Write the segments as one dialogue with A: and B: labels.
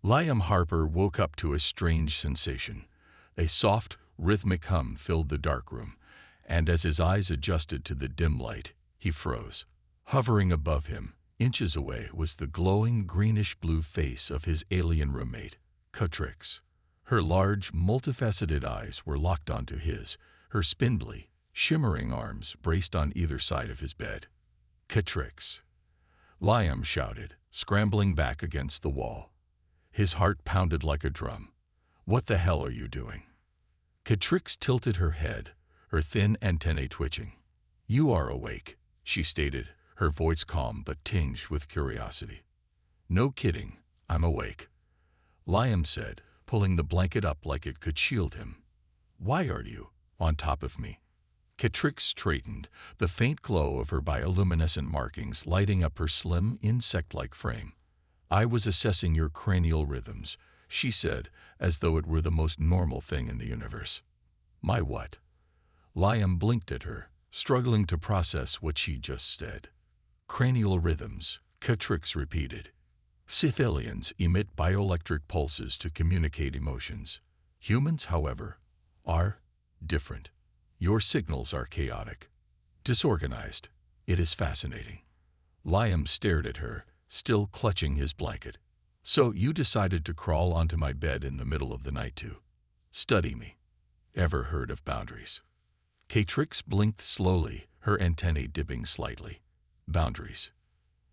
A: Liam Harper woke up to a strange sensation. A soft, rhythmic hum filled the dark room, and as his eyes adjusted to the dim light, he froze. Hovering above him, inches away, was the glowing greenish-blue face of his alien roommate, Catrix. Her large, multifaceted eyes were locked onto his, her spindly, shimmering arms braced on either side of his bed. "Catrix!" Liam shouted, scrambling back against the wall. His heart pounded like a drum. "What the hell are you doing?" Catrix tilted her head, her thin antennae twitching. "You are awake," she stated, her voice calm but tinged with curiosity. "No kidding, I'm awake," Liam said, pulling the blanket up like it could shield him. "Why are you on top of me?" Catrix straightened, the faint glow of her bioluminescent markings lighting up her slim, insect-like frame. "I was assessing your cranial rhythms," she said, as though it were the most normal thing in the universe. "My what?" Liam blinked at her, struggling to process what she just said. "Cranial rhythms," Catrix repeated. "Scythilians emit bioelectric pulses to communicate emotions. Humans, however, are different. Your signals are chaotic, disorganized. It is fascinating." Liam stared at her, still clutching his blanket. "So you decided to crawl onto my bed in the middle of the night to study me. Ever heard of boundaries?" Catrix blinked slowly, her antennae dipping slightly. "Boundaries?"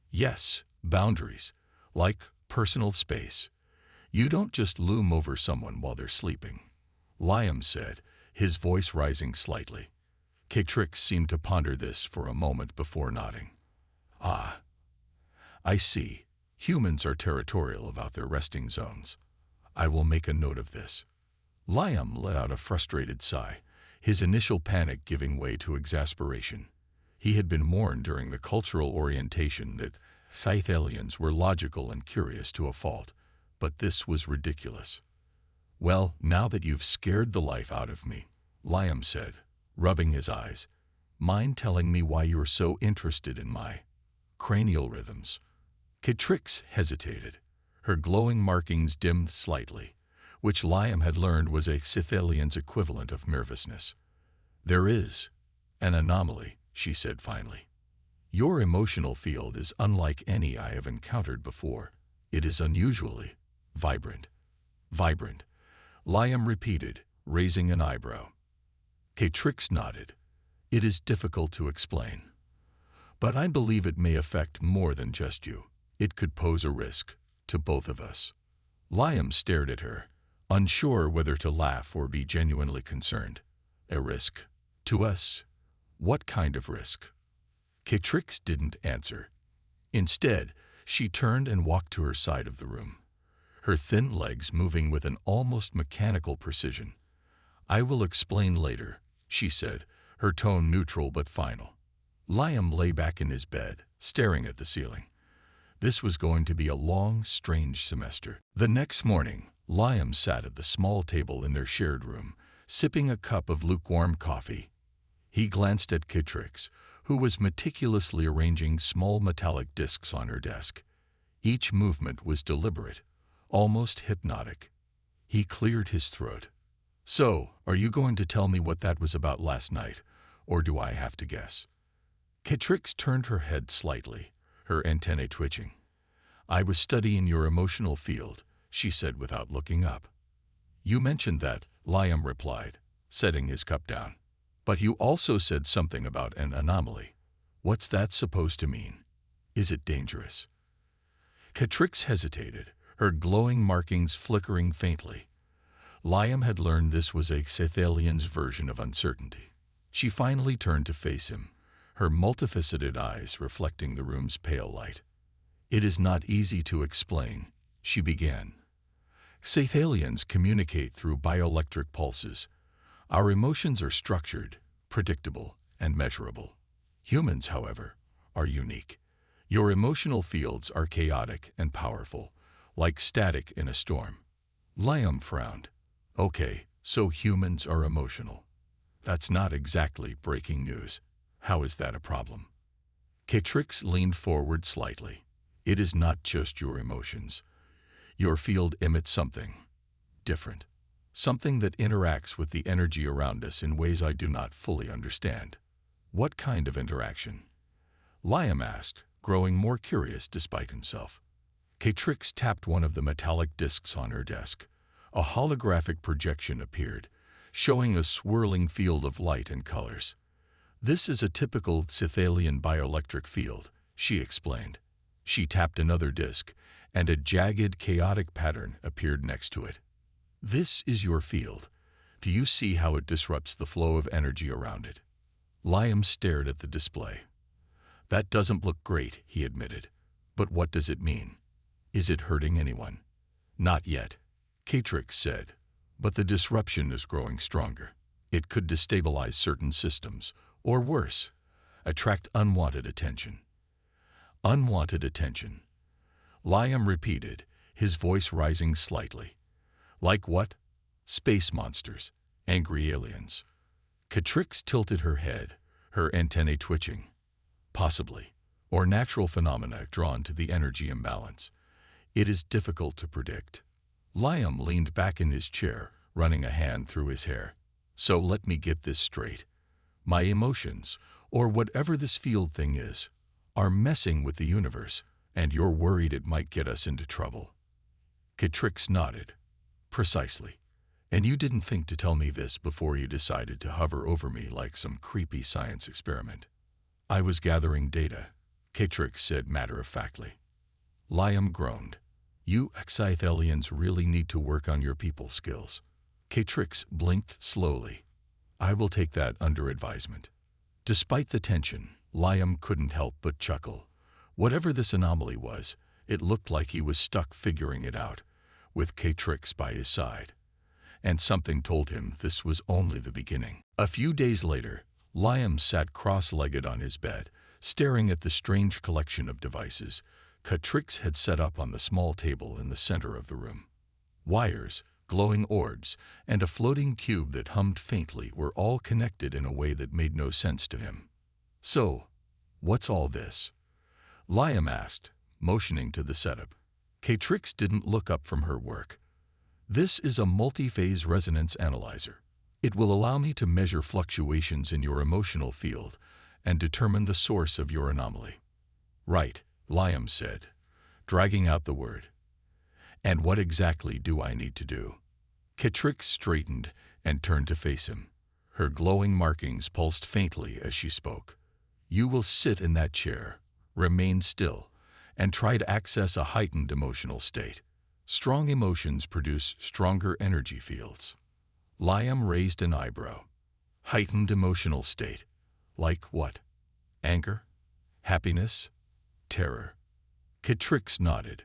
A: "Yes, boundaries. Like personal space. You don't just loom over someone while they're sleeping," Liam said, his voice rising slightly. Catrix seemed to ponder this for a moment before nodding. "Ah, I see. Humans are territorial about their resting zones. I will make a note of this." Liam let out a frustrated sigh, his initial panic giving way to exasperation. He had been warned during the cultural orientation that Scythilians were logical and curious to a fault, but this was ridiculous. "Well, now that you've scared the life out of me," Liam said, rubbing his eyes, "mind telling me why you're so interested in my cranial rhythms?" Catrix hesitated. Her glowing markings dimmed slightly, which Liam had learned was a Scythilian's equivalent of nervousness. "There is an anomaly," she said finally. "Your emotional field is unlike any I have encountered before. It is unusually vibrant." "Vibrant," Liam repeated, raising an eyebrow. Catrix nodded. "It is difficult to explain. But I believe it may affect more than just you. It could pose a risk to both of us." Liam stared at her, unsure whether to laugh or be genuinely concerned. "A risk? To us? What kind of risk?" Catrix didn't answer. Instead, she turned and walked to her side of the room, her thin legs moving with an almost mechanical precision. "I will explain later," she said, her tone neutral but final. Liam lay back in his bed, staring at the ceiling. This was going to be a long, strange semester. The next morning, Liam sat at the small table in their shared room, sipping a cup of lukewarm coffee. He glanced at Catrix, who was meticulously arranging small metallic discs on her desk. Each movement was deliberate, almost hypnotic. He cleared his throat. "So, are you going to tell me what that was about last night, or do I have to guess?" Catrix turned her head slightly, her antennae twitching. "I was studying your emotional field," she said without looking up. "You mentioned that," Liam replied, setting his cup down. "But you also said something about an anomaly. What's that supposed to mean? Is it dangerous?" Catrix hesitated, her glowing markings flickering faintly. Liam had learned this was a Scythilian's version of uncertainty. She finally turned to face him, her multifaceted eyes reflecting the room's pale light. "It is not easy to explain," she began. "Scythilians communicate through bioelectric pulses. Our emotions are structured, predictable, and measurable. Humans, however, are unique. Your emotional fields are chaotic and powerful, like static in a storm." Liam frowned. "Okay, so humans are emotional. That's not exactly breaking news. How is that a problem?" Catrix leaned forward slightly. "It is not just your emotions. Your field emits something different, something that interacts with the energy around us in ways I do not fully understand. What kind of interaction? Liam asked, growing more curious despite himself. Catrix tapped one of the metallic discs on her desk. A holographic projection appeared, showing a swirling field of light and colors. This is a typical Scythalian bioelectric field, she explained. She tapped another disc, and a jagged, chaotic pattern appeared next to it. This is your field. Do you see how it disrupts the flow of energy around it? Liam stared at the display. That doesn't look great, he admitted. But what does it mean? Is it hurting anyone? Not yet, Catrix said. But the disruption is growing stronger. It could destabilize certain systems, or worse, attract unwanted attention. Unwanted attention. Liam repeated, his voice rising slightly. Like what? Space monsters, angry aliens. Catrix tilted her head, her antennae twitching. Possibly, or natural phenomena drawn to the energy imbalance. It is difficult to predict. Liam leaned back in his chair, running a hand through his hair. So let me get this straight. My emotions, or whatever this field thing is, are messing with the universe, and you're worried it might get us into trouble. Catrix nodded. Precisely. And you didn't think to tell me this before you decided to hover over me like some creepy science experiment. I was gathering data, Catrix said matter-of-factly. Liam groaned. You Scythalians really need to work on your people skills. Catrix blinked slowly. I will take that under advisement. Despite the tension, Liam couldn't help but chuckle. Whatever this anomaly was, it looked like he was stuck figuring it out, with Catrix by his side. And something told him this was only the beginning. A few days later, Liam sat cross-legged on his bed, staring at the strange collection of devices Catrix had set up on the small table in the center of the room. Wires, glowing orbs, and a floating cube that hummed faintly were all connected in a way that made no sense to him. So, what's all this? Liam asked, motioning to the setup. Catrix didn't look up from her work. This is a multi-phase resonance analyzer. It will allow me to measure fluctuations in your emotional field and determine the source of your anomaly. Right, Liam said, dragging out the word. And what exactly do I need to do? Catrix straightened and turned to face him. Her glowing markings pulsed faintly as she spoke. You will sit in that chair, remain still, and try to access a heightened emotional state. Strong emotions produce stronger energy fields. Liam raised an eyebrow. Heightened emotional state. Like what? Anger? Happiness? Terror? Catrix nodded.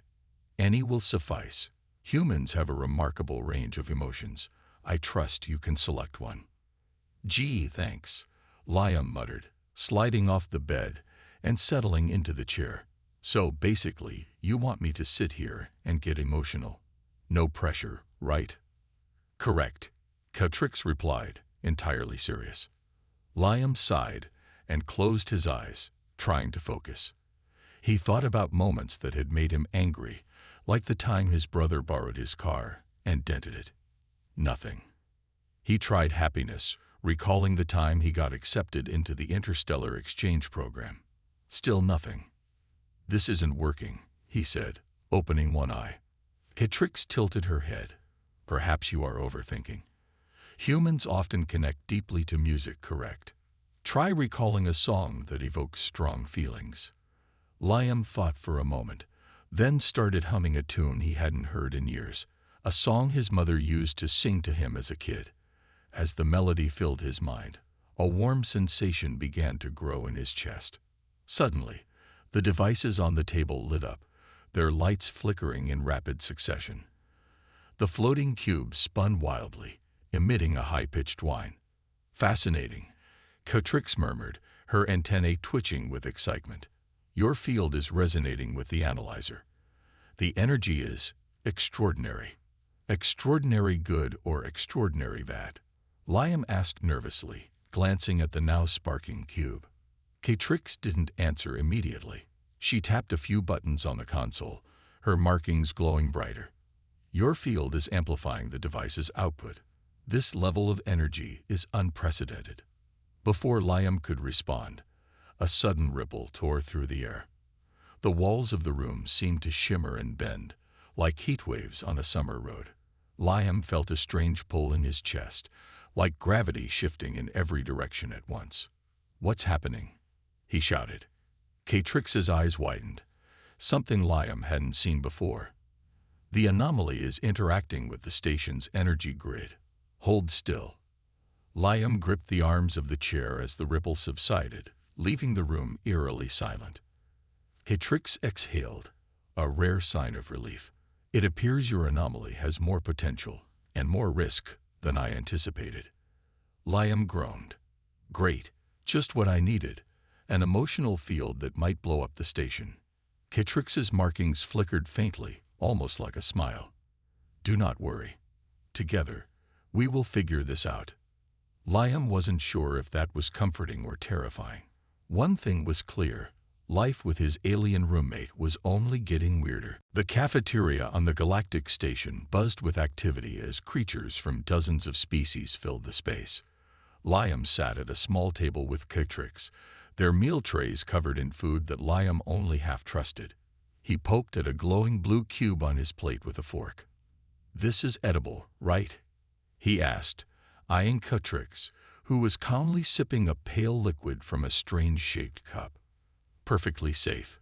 A: Any will suffice. Humans have a remarkable range of emotions. I trust you can select one. Gee, thanks, Liam muttered, sliding off the bed and settling into the chair. So basically, you want me to sit here and get emotional. No pressure, right? Correct, Catrix replied, entirely serious. Liam sighed and closed his eyes, trying to focus. He thought about moments that had made him angry, like the time his brother borrowed his car and dented it. Nothing. He tried happiness, recalling the time he got accepted into the interstellar exchange program. Still nothing. This isn't working, he said, opening one eye. Catrix tilted her head. Perhaps you are overthinking. Humans often connect deeply to music, correct? Try recalling a song that evokes strong feelings. Liam thought for a moment, then started humming a tune he hadn't heard in years, a song his mother used to sing to him as a kid. As the melody filled his mind, a warm sensation began to grow in his chest. Suddenly, the devices on the table lit up, their lights flickering in rapid succession. The floating cube spun wildly, emitting a high-pitched whine. Fascinating, Catrix murmured, her antennae twitching with excitement. Your field is resonating with the analyzer. The energy is extraordinary. Extraordinary good or extraordinary bad? Liam asked nervously, glancing at the now sparking cube. Catrix didn't answer immediately. She tapped a few buttons on the console, her markings glowing brighter. Your field is amplifying the device's output. This level of energy is unprecedented. Before Liam could respond, a sudden ripple tore through the air. The walls of the room seemed to shimmer and bend, like heat waves on a summer road. Liam felt a strange pull in his chest, like gravity shifting in every direction at once. "What's happening?" he shouted. Catrix's eyes widened, something Liam hadn't seen before. "The anomaly is interacting with the station's energy grid. Hold still." Liam gripped the arms of the chair as the ripple subsided, leaving the room eerily silent. Catrix exhaled, a rare sign of relief. "It appears your anomaly has more potential and more risk than I anticipated." Liam groaned. "Great, just what I needed, an emotional field that might blow up the station." Catrix's markings flickered faintly, almost like a smile. "Do not worry. Together, we will figure this out." Liam wasn't sure if that was comforting or terrifying. One thing was clear. Life with his alien roommate was only getting weirder. The cafeteria on the galactic station buzzed with activity as creatures from dozens of species filled the space. Liam sat at a small table with Catrix, their meal trays covered in food that Liam only half trusted. He poked at a glowing blue cube on his plate with a fork. "This is edible, right?" he asked, eyeing Catrix, who was calmly sipping a pale liquid from a strange-shaped cup. "Perfectly safe,"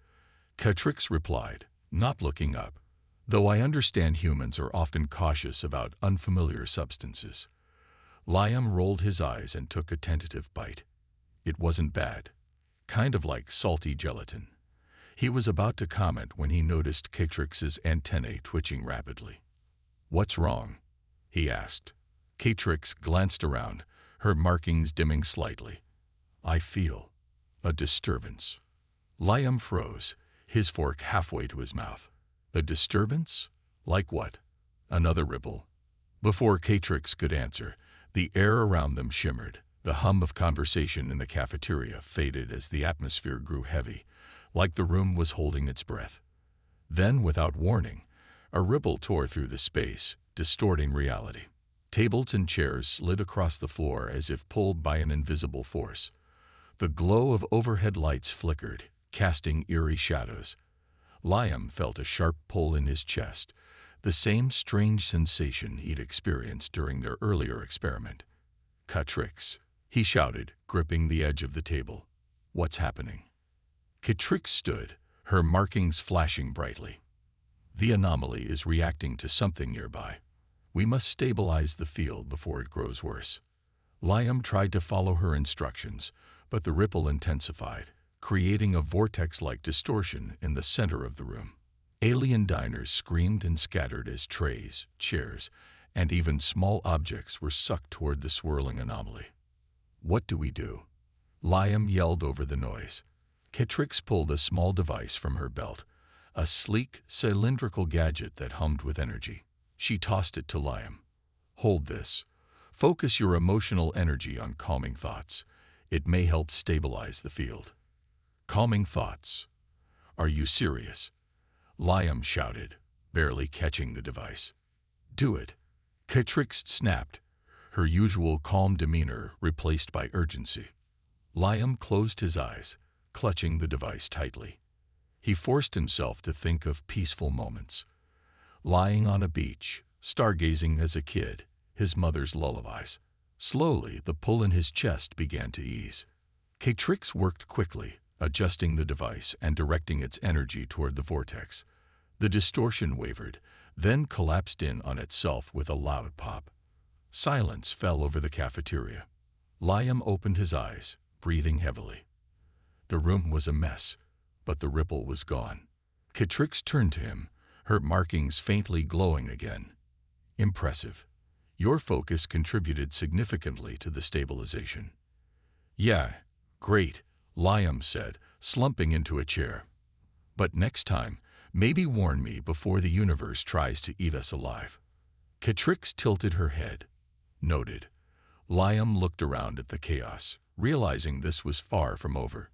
A: Catrix replied, not looking up, "though I understand humans are often cautious about unfamiliar substances." Liam rolled his eyes and took a tentative bite. It wasn't bad. Kind of like salty gelatin. He was about to comment when he noticed Catrix's antennae twitching rapidly. "What's wrong?" he asked. Catrix glanced around, her markings dimming slightly. "I feel a disturbance." Liam froze, his fork halfway to his mouth. "A disturbance? Like what?" Another ripple. Before Catrix could answer, the air around them shimmered. The hum of conversation in the cafeteria faded as the atmosphere grew heavy, like the room was holding its breath. Then, without warning, a ripple tore through the space, distorting reality. Tables and chairs slid across the floor as if pulled by an invisible force. The glow of overhead lights flickered, casting eerie shadows. Liam felt a sharp pull in his chest, the same strange sensation he'd experienced during their earlier experiment. "Catrix," he shouted, gripping the edge of the table. "What's happening?" Catrix stood, her markings flashing brightly. "The anomaly is reacting to something nearby. We must stabilize the field before it grows worse." Liam tried to follow her instructions, but the ripple intensified, creating a vortex-like distortion in the center of the room. Alien diners screamed and scattered as trays, chairs, and even small objects were sucked toward the swirling anomaly. "What do we do?" Liam yelled over the noise. Catrix pulled a small device from her belt, a sleek, cylindrical gadget that hummed with energy. She tossed it to Liam. "Hold this. Focus your emotional energy on calming thoughts. It may help stabilize the field." "Calming thoughts? Are you serious?" Liam shouted, barely catching the device. "Do it." Catrix snapped, her usual calm demeanor replaced by urgency. Liam closed his eyes, clutching the device tightly. He forced himself to think of peaceful moments. Lying on a beach, stargazing as a kid, his mother's lullabies. Slowly, the pull in his chest began to ease. Catrix worked quickly, adjusting the device and directing its energy toward the vortex. The distortion wavered, then collapsed in on itself with a loud pop. Silence fell over the cafeteria. Liam opened his eyes, breathing heavily. The room was a mess, but the ripple was gone. Catrix turned to him, her markings faintly glowing again. "Impressive. Your focus contributed significantly to the stabilization." "Yeah, great," Liam said, slumping into a chair. "But next time, maybe warn me before the universe tries to eat us alive." Catrix tilted her head. "Noted." Liam looked around at the chaos, realizing this was far from over.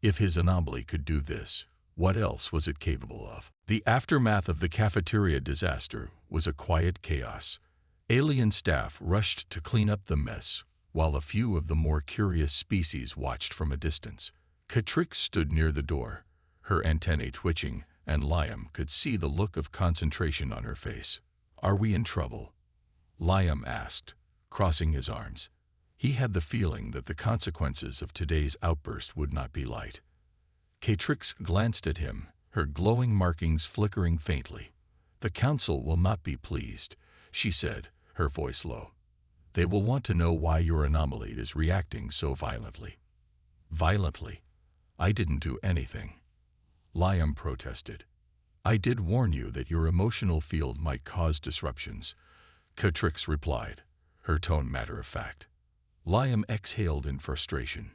A: If his anomaly could do this, What else was it capable of? The aftermath of the cafeteria disaster was a quiet chaos. Alien staff rushed to clean up the mess, while a few of the more curious species watched from a distance. Catrix stood near the door, her antennae twitching, and Liam could see the look of concentration on her face. "Are we in trouble?" Liam asked, crossing his arms. He had the feeling that the consequences of today's outburst would not be light. Catrix glanced at him, her glowing markings flickering faintly. "The council will not be pleased," she said, her voice low. "They will want to know why your anomaly is reacting so violently." "Violently? I didn't do anything," Liam protested. "I did warn you that your emotional field might cause disruptions," Catrix replied, her tone matter-of-fact. Liam exhaled in frustration.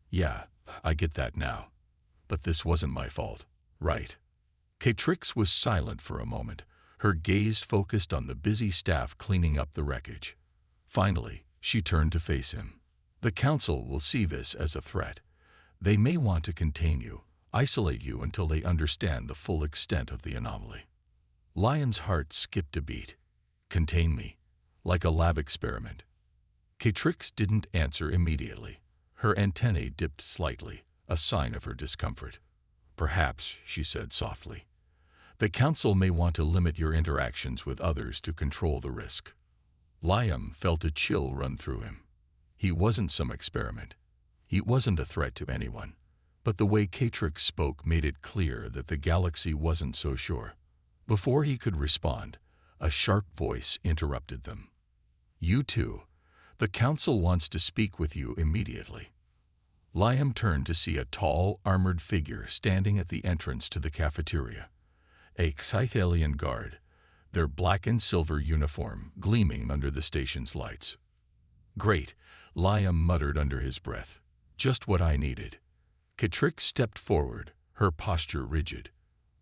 A: "Yeah, I get that now. But this wasn't my fault, right?" Catrix was silent for a moment, her gaze focused on the busy staff cleaning up the wreckage. Finally, she turned to face him. "The council will see this as a threat. They may want to contain you, isolate you until they understand the full extent of the anomaly." Liam's heart skipped a beat. "Contain me? Like a lab experiment?" Catrix didn't answer immediately. Her antennae dipped slightly, a sign of her discomfort. "Perhaps," she said softly. "The council may want to limit your interactions with others to control the risk." Liam felt a chill run through him. He wasn't some experiment. He wasn't a threat to anyone. But the way Catrix spoke made it clear that the galaxy wasn't so sure. Before he could respond, a sharp voice interrupted them. "You two. The council wants to speak with you immediately." Liam turned to see a tall, armored figure standing at the entrance to the cafeteria. A Scythian guard, their black and silver uniform gleaming under the station's lights. "Great," Liam muttered under his breath. "Just what I needed." Catrix stepped forward, her posture rigid.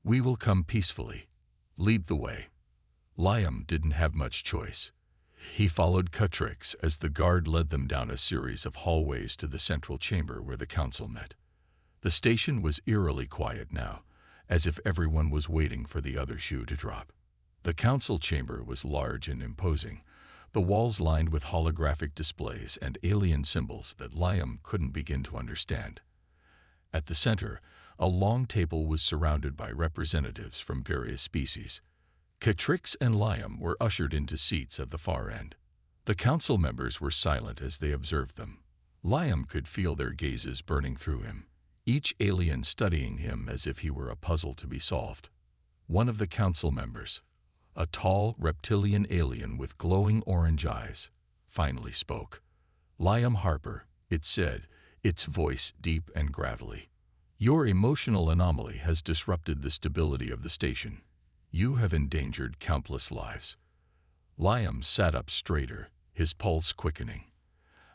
A: "We will come peacefully. Lead the way." Liam didn't have much choice. He followed Catrix as the guard led them down a series of hallways to the central chamber where the council met. The station was eerily quiet now, as if everyone was waiting for the other shoe to drop. The council chamber was large and imposing, the walls lined with holographic displays and alien symbols that Liam couldn't begin to understand. At the center, a long table was surrounded by representatives from various species. Catrix and Liam were ushered into seats at the far end. The council members were silent as they observed them. Liam could feel their gazes burning through him, each alien studying him as if he were a puzzle to be solved. One of the council members, a tall reptilian alien with glowing orange eyes, finally spoke. "Liam Harper," it said, its voice deep and gravelly. "Your emotional anomaly has disrupted the stability of the station. You have endangered countless lives." Liam sat up straighter, his pulse quickening.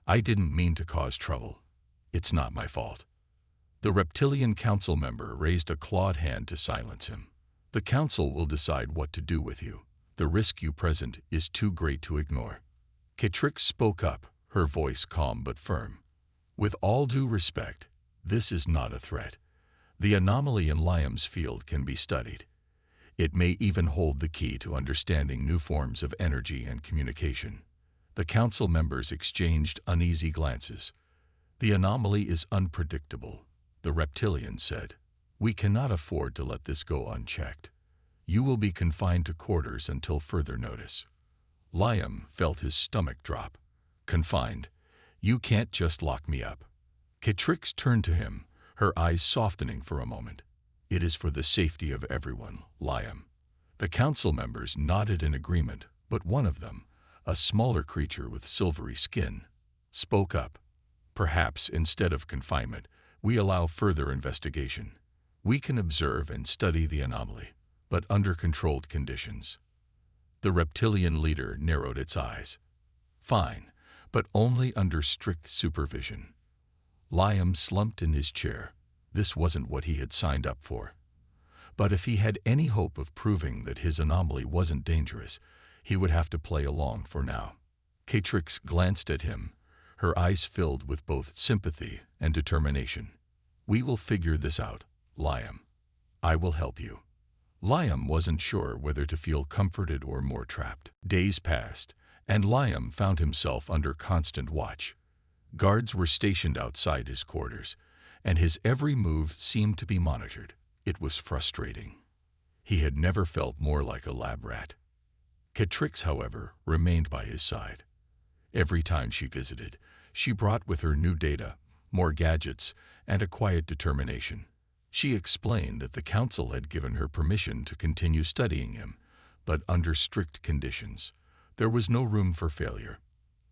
A: "I didn't mean to cause trouble. It's not my fault." The reptilian council member raised a clawed hand to silence him. "The council will decide what to do with you. The risk you present is too great to ignore." Catrix spoke up, her voice calm but firm. "With all due respect, this is not a threat. The anomaly in Liam's field can be studied. It may even hold the key to understanding new forms of energy and communication." The council members exchanged uneasy glances. "The anomaly is unpredictable," the reptilian said. "We cannot afford to let this go unchecked. You will be confined to quarters until further notice." Liam felt his stomach drop. "Confined? You can't just lock me up." Catrix turned to him, her eyes softening for a moment. "It is for the safety of everyone, Liam." The council members nodded in agreement, but one of them, a smaller creature with silvery skin, spoke up. "Perhaps instead of confinement, we allow further investigation. We can observe and study the anomaly, but under controlled conditions." The reptilian leader narrowed its eyes. "Fine, but only under strict supervision." Liam slumped in his chair. This wasn't what he had signed up for. But if he had any hope of proving that his anomaly wasn't dangerous, he would have to play along for now. Catrix glanced at him, her eyes filled with both sympathy and determination. "We will figure this out, Liam. I will help you." Liam wasn't sure whether to feel comforted or more trapped. Days passed, and Liam found himself under constant watch. Guards were stationed outside his quarters, and his every move seemed to be monitored. It was frustrating. He had never felt more like a lab rat. Catrix, however, remained by his side. Every time she visited, she brought with her new data, more gadgets, and a quiet determination. She explained that the council had given her permission to continue studying him, but under strict conditions. There was no room for failure.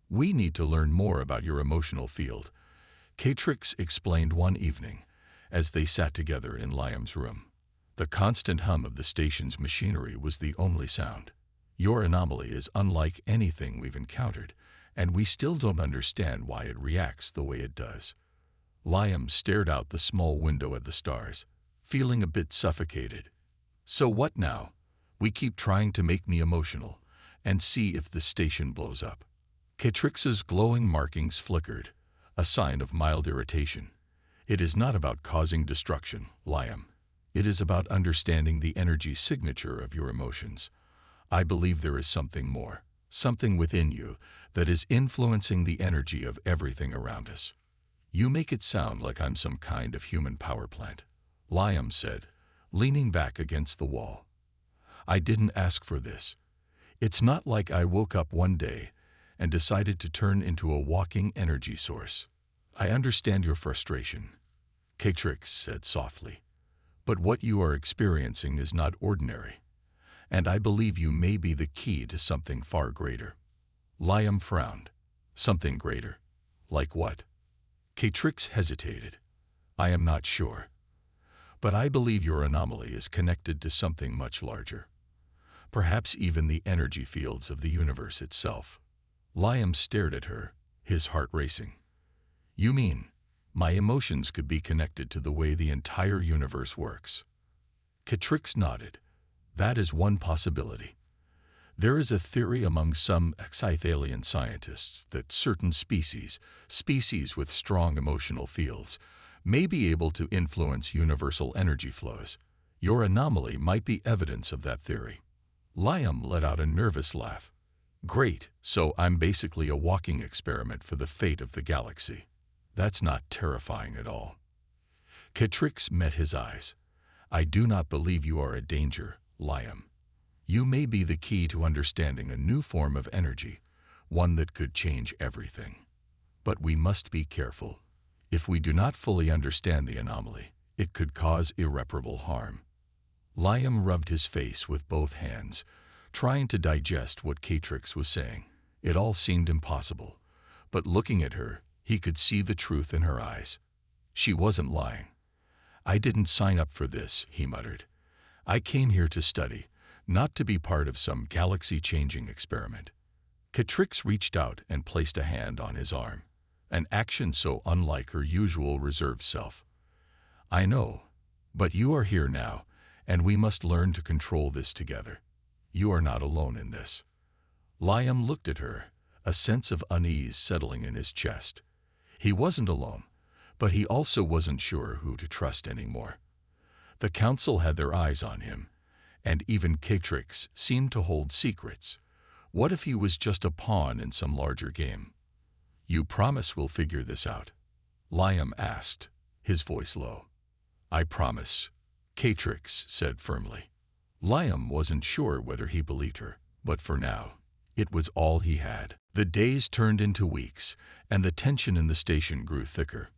A: "We need to learn more about your emotional field," Catrix explained one evening, as they sat together in Liam's room. The constant hum of the station's machinery was the only sound. "Your anomaly is unlike anything we've encountered, and we still don't understand why it reacts the way it does." Liam stared out the small window at the stars, feeling a bit suffocated. "So what now? We keep trying to make me emotional, and see if the station blows up." Catrix's glowing markings flickered, a sign of mild irritation. "It is not about causing destruction, Liam. It is about understanding the energy signature of your emotions. I believe there is something more, something within you that is influencing the energy of everything around us." "You make it sound like I'm some kind of human power plant," Liam said, leaning back against the wall. "I didn't ask for this. It's not like I woke up one day and decided to turn into a walking energy source." "I understand your frustration," Catrix said softly, "but what you are experiencing is not ordinary, and I believe you may be the key to something far greater." Liam frowned. "Something greater? Like what?" Catrix hesitated. "I am not sure. But I believe your anomaly is connected to something much larger. Perhaps even the energy fields of the universe itself." Liam stared at her, his heart racing. "You mean, my emotions could be connected to the way the entire universe works?" Catrix nodded. "That is one possibility. There is a theory among some Scythalian scientists that certain species with strong emotional fields, may be able to influence universal energy flows. Your anomaly might be evidence of that theory." Liam let out a nervous laugh. "Great, so I'm basically a walking experiment for the fate of the galaxy. That's not terrifying at all." Catrix met his eyes. "I do not believe you are a danger, Liam. You may be the key to understanding a new form of energy, one that could change everything. But we must be careful. If we do not fully understand the anomaly, it could cause irreparable harm." Liam rubbed his face with both hands, trying to digest what Catrix was saying. It all seemed impossible, but looking at her, he could see the truth in her eyes. She wasn't lying. "I didn't sign up for this," he muttered. "I came here to study, not to be part of some galaxy-changing experiment." Catrix reached out and placed a hand on his arm, an action so unlike her usual reserved self. "I know, but you are here now, and we must learn to control this together. You are not alone in this." Liam looked at her, a sense of unease settling in his chest. He wasn't alone, but he also wasn't sure who to trust anymore. The council had their eyes on him, and even Catrix seemed to hold secrets. What if he was just a pawn in some larger game? "You promise we'll figure this out?" Liam asked, his voice low. "I promise," Catrix said firmly. Liam wasn't sure whether he believed her, but for now, it was all he had. The days turned into weeks, and the tension in the station grew thicker.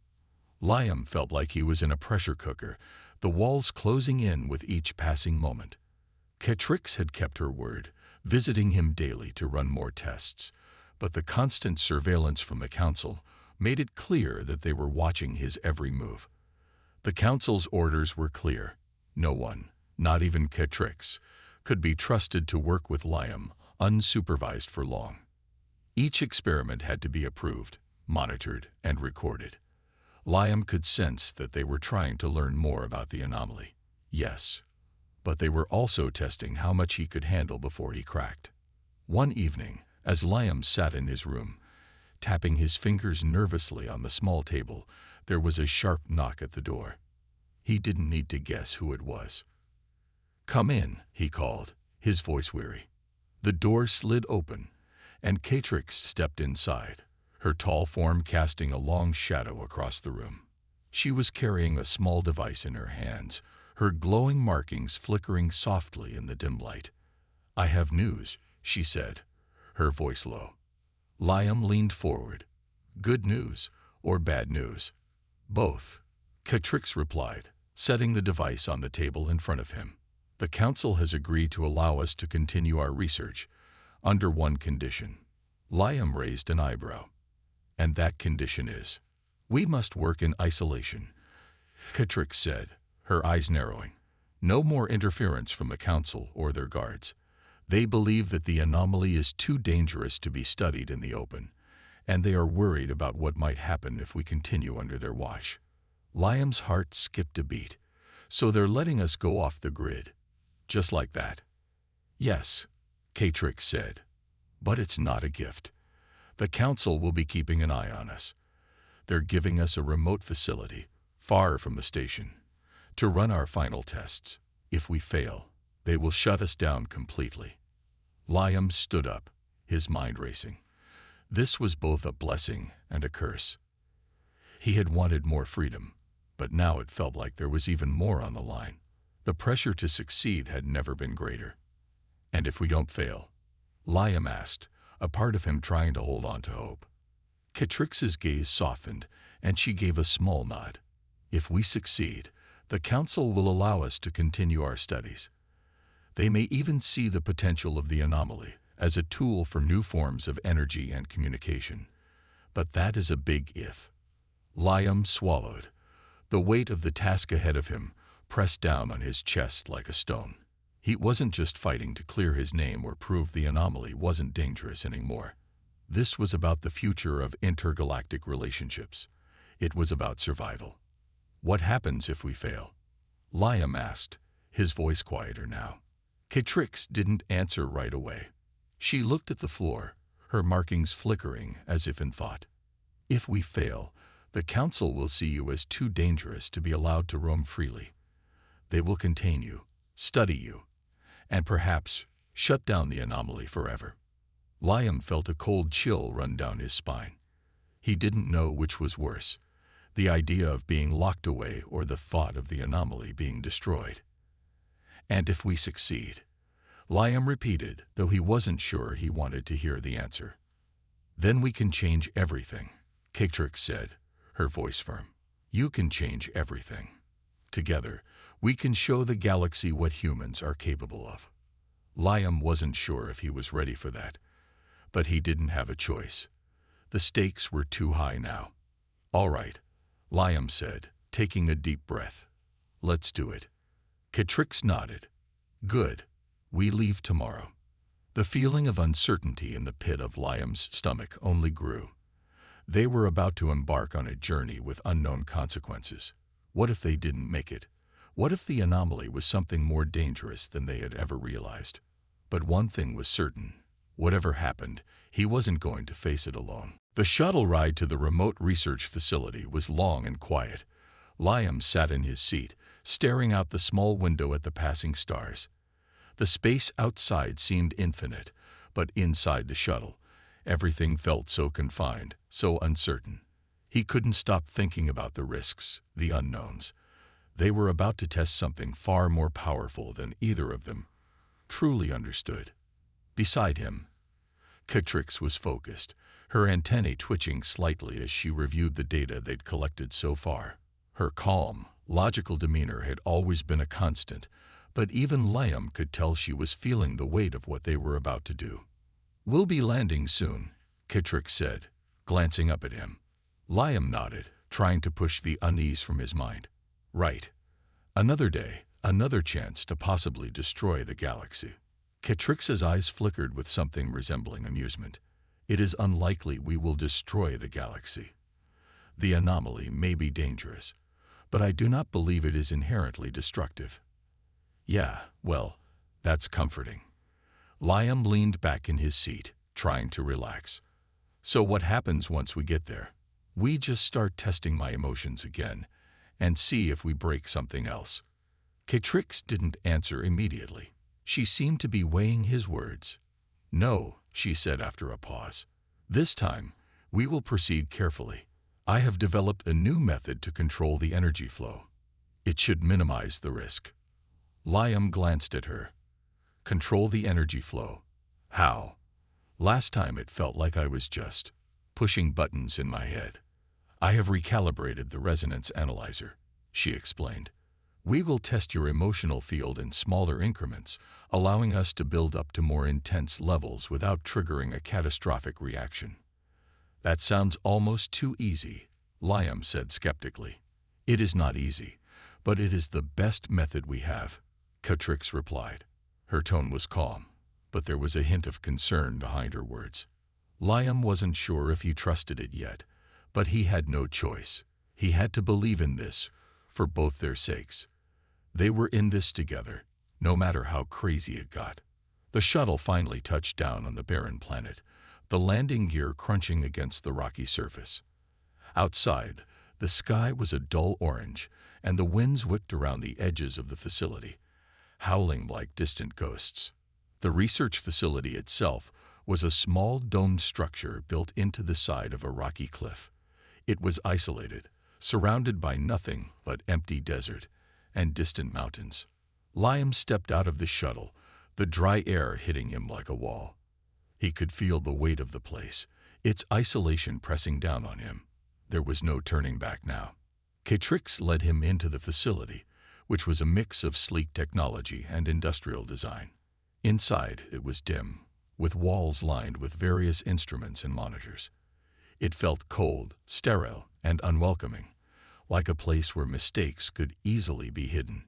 A: Liam felt like he was in a pressure cooker, the walls closing in with each passing moment. Catrix had kept her word, visiting him daily to run more tests, but the constant surveillance from the council made it clear that they were watching his every move. The council's orders were clear. No one, not even Catrix, could be trusted to work with Liam unsupervised for long. Each experiment had to be approved, monitored, and recorded. Liam could sense that they were trying to learn more about the anomaly. Yes, but they were also testing how much he could handle before he cracked. One evening, as Liam sat in his room, tapping his fingers nervously on the small table, there was a sharp knock at the door. He didn't need to guess who it was. "Come in," he called, his voice weary. The door slid open, and Catrix stepped inside, her tall form casting a long shadow across the room. She was carrying a small device in her hands, her glowing markings flickering softly in the dim light. "I have news," she said, her voice low. Liam leaned forward. "Good news or bad news?" "Both," Catrix replied, setting the device on the table in front of him. "The Council has agreed to allow us to continue our research, under one condition." Liam raised an eyebrow. "And that condition is?" "We must work in isolation," Catrix said, her eyes narrowing. "No more interference from the Council or their guards. They believe that the anomaly is too dangerous to be studied in the open, and they are worried about what might happen if we continue under their watch." Liam's heart skipped a beat. "So they're letting us go off the grid, just like that?" "Yes," Catrix said, "but it's not a gift. The Council will be keeping an eye on us. They're giving us a remote facility, far from the station, to run our final tests. If we fail, they will shut us down completely." Liam stood up, his mind racing. This was both a blessing and a curse. He had wanted more freedom, but now it felt like there was even more on the line. The pressure to succeed had never been greater. "And if we don't fail?" Liam asked, a part of him trying to hold on to hope. Catrix's gaze softened, and she gave a small nod. "If we succeed, the Council will allow us to continue our studies. They may even see the potential of the anomaly as a tool for new forms of energy and communication. But that is a big if." Liam swallowed. The weight of the task ahead of him pressed down on his chest like a stone. He wasn't just fighting to clear his name or prove the anomaly wasn't dangerous anymore. This was about the future of intergalactic relationships. It was about survival. "What happens if we fail?" Liam asked, his voice quieter now. Catrix didn't answer right away. She looked at the floor, her markings flickering as if in thought. "If we fail, the Council will see you as too dangerous to be allowed to roam freely. They will contain you, study you, and perhaps shut down the anomaly forever." Liam felt a cold chill run down his spine. He didn't know which was worse, the idea of being locked away or the thought of the anomaly being destroyed. "And if we succeed?" Liam repeated, though he wasn't sure he wanted to hear the answer. "Then we can change everything," Catrix said, her voice firm. "You can change everything. Together, we can show the galaxy what humans are capable of." Liam wasn't sure if he was ready for that, but he didn't have a choice. The stakes were too high now. "All right," Liam said, taking a deep breath. "Let's do it." Catrix nodded. "Good. We leave tomorrow." The feeling of uncertainty in the pit of Liam's stomach only grew. They were about to embark on a journey with unknown consequences. What if they didn't make it? What if the anomaly was something more dangerous than they had ever realized? But one thing was certain. Whatever happened, he wasn't going to face it alone. The shuttle ride to the remote research facility was long and quiet. Liam sat in his seat, staring out the small window at the passing stars. The space outside seemed infinite, but inside the shuttle, everything felt so confined, so uncertain. He couldn't stop thinking about the risks, the unknowns. They were about to test something far more powerful than either of them truly understood. Beside him, Catrix was focused, her antennae twitching slightly as she reviewed the data they'd collected so far. Her calm, logical demeanor had always been a constant, but even Liam could tell she was feeling the weight of what they were about to do. "We'll be landing soon," Catrix said, glancing up at him. Liam nodded, trying to push the unease from his mind. "Right. Another day, another chance to possibly destroy the galaxy." Catrix's eyes flickered with something resembling amusement. "It is unlikely we will destroy the galaxy. The anomaly may be dangerous, but I do not believe it is inherently destructive." "Yeah, well, that's comforting." Liam leaned back in his seat, trying to relax. "So what happens once we get there?" "We just start testing my emotions again, and see if we break something else. Catrix didn't answer immediately. She seemed to be weighing his words. No, she said after a pause. This time, we will proceed carefully. I have developed a new method to control the energy flow. It should minimize the risk. Liam glanced at her. Control the energy flow. How? Last time it felt like I was just pushing buttons in my head. I have recalibrated the resonance analyzer, she explained. We will test your emotional field in smaller increments, allowing us to build up to more intense levels without triggering a catastrophic reaction. That sounds almost too easy, Liam said skeptically. It is not easy, but it is the best method we have, Catrix replied. Her tone was calm, but there was a hint of concern behind her words. Liam wasn't sure if he trusted it yet, but he had no choice. He had to believe in this, for both their sakes. They were in this together, no matter how crazy it got. The shuttle finally touched down on the barren planet, the landing gear crunching against the rocky surface. Outside, the sky was a dull orange, and the winds whipped around the edges of the facility, howling like distant ghosts. The research facility itself was a small domed structure built into the side of a rocky cliff. It was isolated, surrounded by nothing but empty desert and distant mountains. Liam stepped out of the shuttle, the dry air hitting him like a wall. He could feel the weight of the place, its isolation pressing down on him. There was no turning back now. Catrix led him into the facility, which was a mix of sleek technology and industrial design. Inside, it was dim, with walls lined with various instruments and monitors. It felt cold, sterile, and unwelcoming, like a place where mistakes could easily be hidden.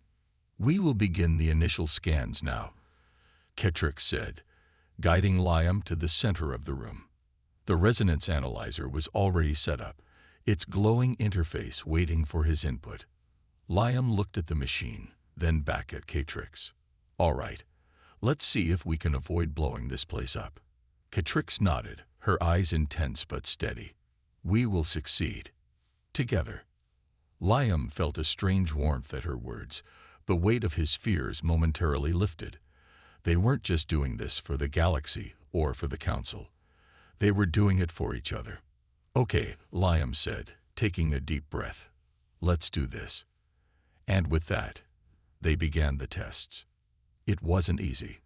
A: We will begin the initial scans now, Catrix said, guiding Liam to the center of the room. The resonance analyzer was already set up, its glowing interface waiting for his input. Liam looked at the machine, then back at Catrix. All right, let's see if we can avoid blowing this place up. Catrix nodded, her eyes intense but steady. We will succeed. Together. Liam felt a strange warmth at her words. The weight of his fears momentarily lifted. They weren't just doing this for the galaxy or for the Council. They were doing it for each other. Okay, Liam said, taking a deep breath. Let's do this. And with that, they began the tests. It wasn't easy.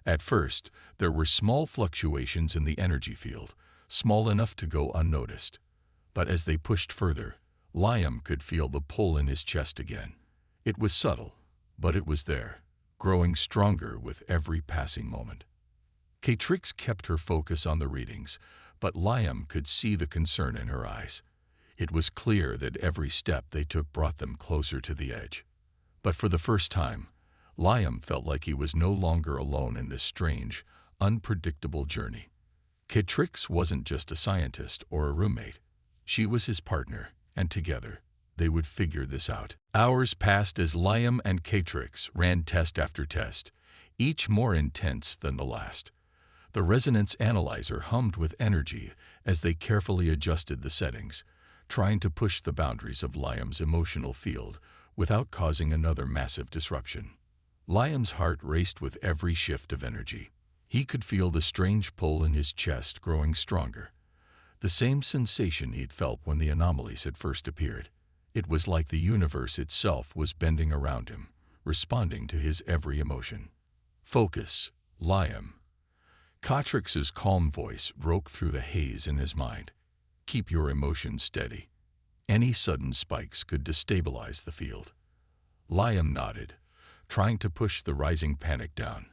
A: At first, there were small fluctuations in the energy field, small enough to go unnoticed. But as they pushed further, Liam could feel the pull in his chest again. It was subtle, but it was there, growing stronger with every passing moment. Catrix kept her focus on the readings, but Liam could see the concern in her eyes. It was clear that every step they took brought them closer to the edge. But for the first time, Liam felt like he was no longer alone in this strange, unpredictable journey. Catrix wasn't just a scientist or a roommate. She was his partner, and together, they would figure this out. Hours passed as Liam and Catrix ran test after test, each more intense than the last. The resonance analyzer hummed with energy as they carefully adjusted the settings, trying to push the boundaries of Liam's emotional field without causing another massive disruption. Liam's heart raced with every shift of energy. He could feel the strange pull in his chest growing stronger, the same sensation he'd felt when the anomalies had first appeared. It was like the universe itself was bending around him, responding to his every emotion. Focus, Liam. Catrix's calm voice broke through the haze in his mind. Keep your emotions steady. Any sudden spikes could destabilize the field. Liam nodded, trying to push the rising panic down.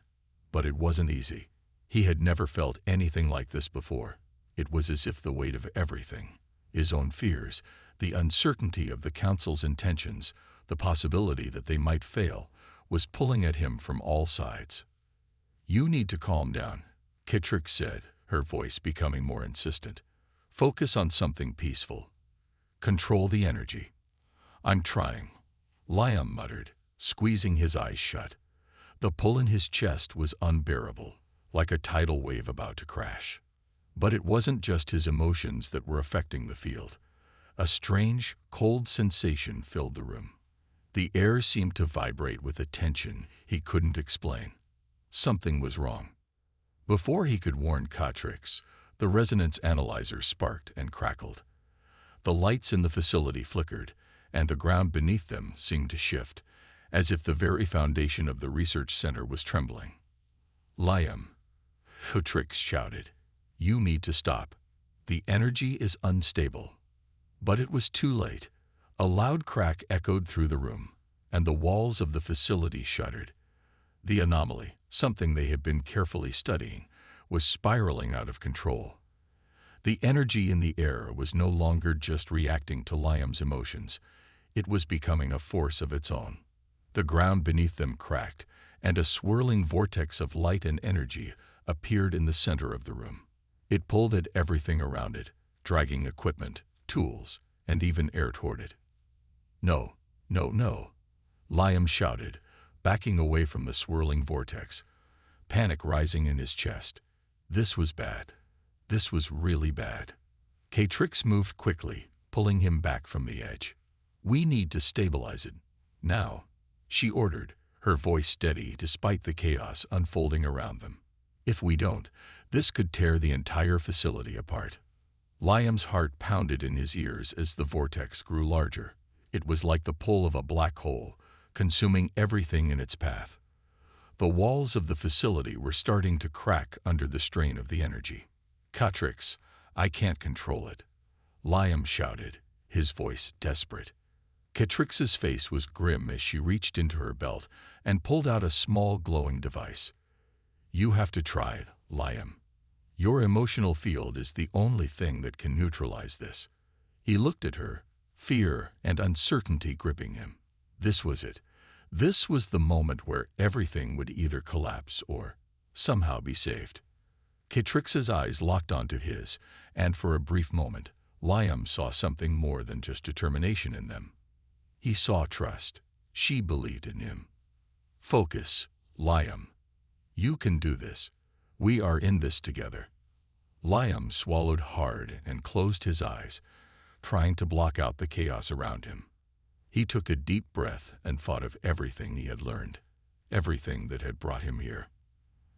A: But it wasn't easy. He had never felt anything like this before. It was as if the weight of everything, his own fears, the uncertainty of the Council's intentions, the possibility that they might fail, was pulling at him from all sides. You need to calm down, Catrix said, her voice becoming more insistent. Focus on something peaceful. Control the energy. I'm trying, Liam muttered, squeezing his eyes shut. The pull in his chest was unbearable, like a tidal wave about to crash. But it wasn't just his emotions that were affecting the field. A strange, cold sensation filled the room. The air seemed to vibrate with a tension he couldn't explain. Something was wrong. Before he could warn Catrix, the resonance analyzer sparked and crackled. The lights in the facility flickered, and the ground beneath them seemed to shift, as if the very foundation of the research center was trembling. "Liam," Catrix shouted, "you need to stop. The energy is unstable." But it was too late. A loud crack echoed through the room, and the walls of the facility shuddered. The anomaly, something they had been carefully studying, was spiraling out of control. The energy in the air was no longer just reacting to Liam's emotions. It was becoming a force of its own. The ground beneath them cracked, and a swirling vortex of light and energy appeared in the center of the room. It pulled at everything around it, dragging equipment, tools, and even air toward it. "No, no, no," Liam shouted, backing away from the swirling vortex, panic rising in his chest. This was bad. This was really bad. Catrix moved quickly, pulling him back from the edge. "We need to stabilize it. Now," she ordered, her voice steady despite the chaos unfolding around them. "If we don't, this could tear the entire facility apart." Liam's heart pounded in his ears as the vortex grew larger. It was like the pull of a black hole, consuming everything in its path. The walls of the facility were starting to crack under the strain of the energy. "Catrix, I can't control it," Liam shouted, his voice desperate. Catrix's face was grim as she reached into her belt and pulled out a small glowing device. "You have to try it, Liam. Your emotional field is the only thing that can neutralize this." He looked at her, fear and uncertainty gripping him. This was it. This was the moment where everything would either collapse or somehow be saved. Catrix's eyes locked onto his, and for a brief moment, Liam saw something more than just determination in them. He saw trust. She believed in him. "Focus, Liam. You can do this. We are in this together." Liam swallowed hard and closed his eyes, trying to block out the chaos around him. He took a deep breath and thought of everything he had learned, everything that had brought him here.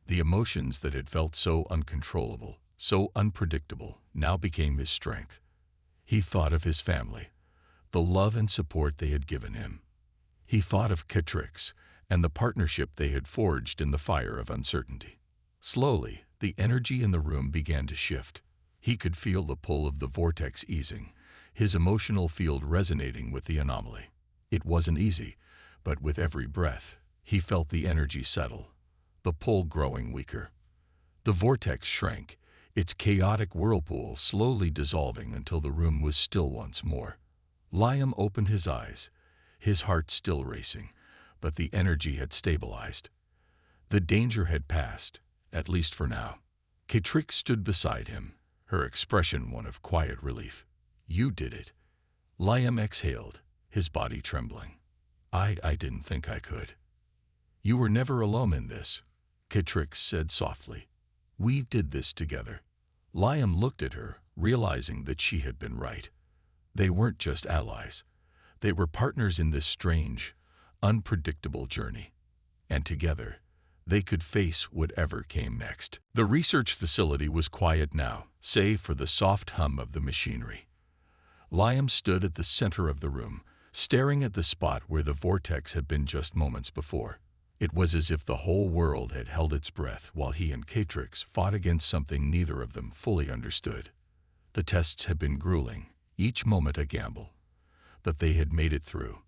A: The emotions that had felt so uncontrollable, so unpredictable, now became his strength. He thought of his family, the love and support they had given him. He thought of Catrix and the partnership they had forged in the fire of uncertainty. Slowly, the energy in the room began to shift. He could feel the pull of the vortex easing, his emotional field resonating with the anomaly. It wasn't easy, but with every breath, he felt the energy settle, the pull growing weaker. The vortex shrank, its chaotic whirlpool slowly dissolving until the room was still once more. Liam opened his eyes, his heart still racing, but the energy had stabilized. The danger had passed, at least for now. Catrix stood beside him, her expression one of quiet relief. "You did it." Liam exhaled, his body trembling. I didn't think I could." "You were never alone in this," Catrix said softly. "We did this together." Liam looked at her, realizing that she had been right. They weren't just allies. They were partners in this strange, unpredictable journey. And together, they could face whatever came next. The research facility was quiet now, save for the soft hum of the machinery. Liam stood at the center of the room, staring at the spot where the vortex had been just moments before. It was as if the whole world had held its breath while he and Catrix fought against something neither of them fully understood. The tests had been grueling, each moment a gamble. But they had made it through.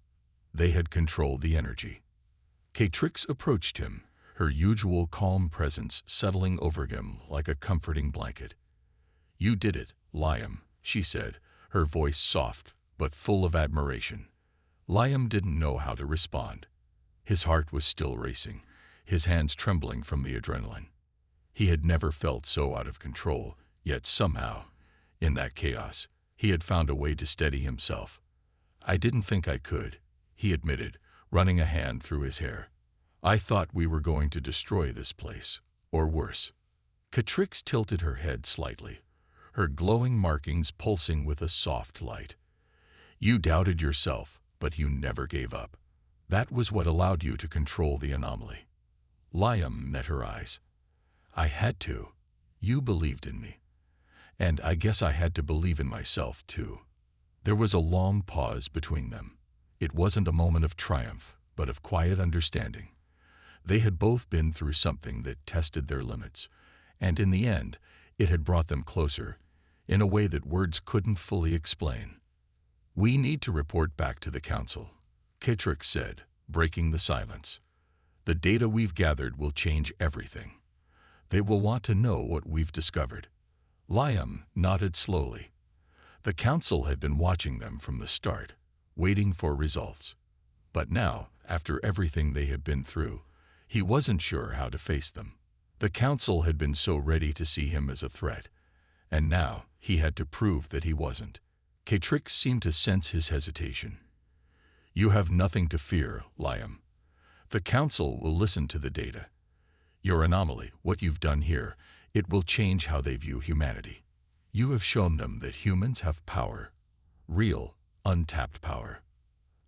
A: They had controlled the energy. Catrix approached him, her usual calm presence settling over him like a comforting blanket. "You did it, Liam," she said, her voice soft but full of admiration. Liam didn't know how to respond. His heart was still racing, his hands trembling from the adrenaline. He had never felt so out of control, yet somehow, in that chaos, he had found a way to steady himself. "I didn't think I could," he admitted, running a hand through his hair. "I thought we were going to destroy this place, or worse." Catrix tilted her head slightly, her glowing markings pulsing with a soft light. You doubted yourself, but you never gave up. That was what allowed you to control the anomaly. Liam met her eyes. I had to. You believed in me. And I guess I had to believe in myself, too. There was a long pause between them. It wasn't a moment of triumph, but of quiet understanding. They had both been through something that tested their limits, and in the end, it had brought them closer, in a way that words couldn't fully explain. We need to report back to the council, Kitrix said, breaking the silence. The data we've gathered will change everything. They will want to know what we've discovered. Liam nodded slowly. The council had been watching them from the start, waiting for results. But now, after everything they had been through, he wasn't sure how to face them. The council had been so ready to see him as a threat, and now he had to prove that he wasn't. Kitrix seemed to sense his hesitation. You have nothing to fear, Liam. The council will listen to the data. Your anomaly, what you've done here, it will change how they view humanity. You have shown them that humans have power, real, untapped power.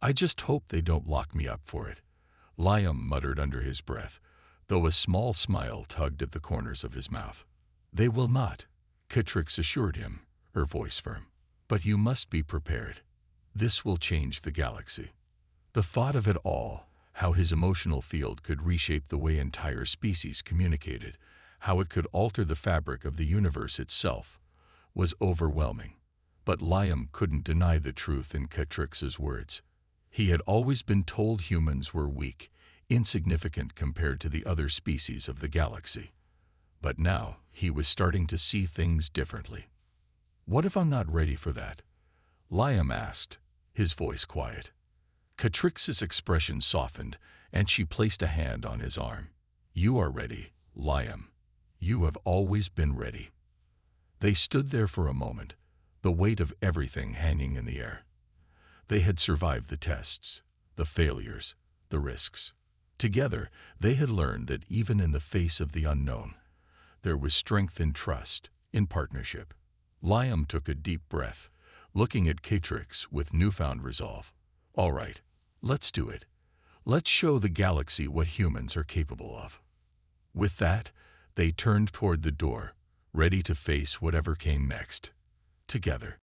A: I just hope they don't lock me up for it, Liam muttered under his breath, though a small smile tugged at the corners of his mouth. They will not, Kitrix assured him, her voice firm. But you must be prepared. This will change the galaxy. The thought of it all, how his emotional field could reshape the way entire species communicated, how it could alter the fabric of the universe itself, was overwhelming. But Liam couldn't deny the truth in Kitrix's words. He had always been told humans were weak, insignificant compared to the other species of the galaxy. But now he was starting to see things differently. What if I'm not ready for that? Liam asked, his voice quiet. Kitrix's expression softened, and she placed a hand on his arm. You are ready, Liam. You have always been ready. They stood there for a moment, the weight of everything hanging in the air. They had survived the tests, the failures, the risks. Together, they had learned that even in the face of the unknown, there was strength in trust, in partnership. Liam took a deep breath, looking at Kitrix with newfound resolve. All right, let's do it. Let's show the galaxy what humans are capable of. With that, they turned toward the door, ready to face whatever came next. Together.